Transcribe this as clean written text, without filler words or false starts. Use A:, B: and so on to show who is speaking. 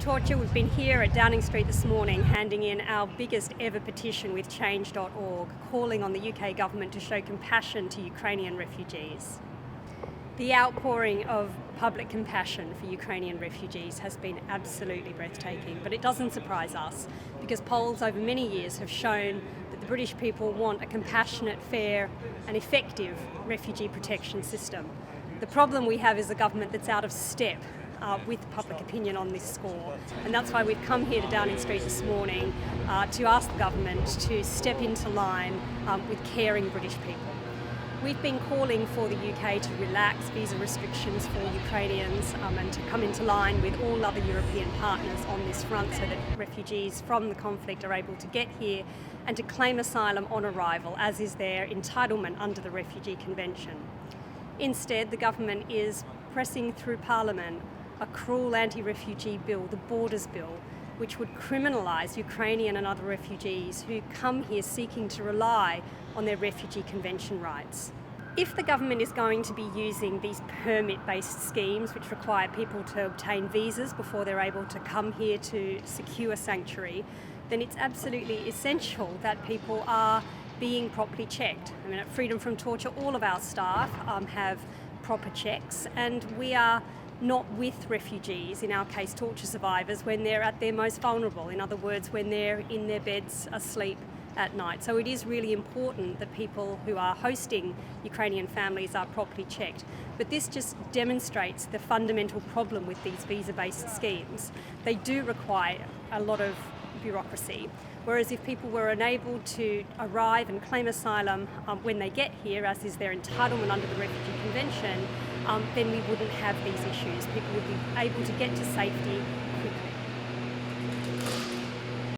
A: torture. We've been here at Downing Street this morning handing in our biggest ever petition with change.org, calling on the UK government to show compassion to Ukrainian refugees. The outpouring of public compassion for Ukrainian refugees has been absolutely breathtaking, but it doesn't surprise us because polls over many years have shown that the British people want a compassionate, fair and effective refugee protection system. The problem we have is a government that's out of step with public opinion on this score, and that's why we've come here to Downing Street this morning to ask the government to step into line with caring British people. We've been calling for the UK to relax visa restrictions for Ukrainians and to come into line with all other European partners on this front so that refugees from the conflict are able to get here and to claim asylum on arrival, as is their entitlement under the Refugee Convention. Instead, the government is pressing through Parliament a cruel anti-refugee bill, the Borders Bill, which would criminalise Ukrainian and other refugees who come here seeking to rely on their Refugee Convention rights. If the government is going to be using these permit-based schemes which require people to obtain visas before they're able to come here to secure sanctuary, then it's absolutely essential that people are being properly checked. I mean, at Freedom from Torture, all of our staff have proper checks, and we are not with refugees, in our case torture survivors, when they're at their most vulnerable. In other words, when they're in their beds asleep at night. So it is really important that people who are hosting Ukrainian families are properly checked. But this just demonstrates the fundamental problem with these visa-based schemes. They do require a lot of bureaucracy, whereas if people were enabled to arrive and claim asylum when they get here, as is their entitlement under the Refugee Convention, then we wouldn't have these issues. People would be able to get to safety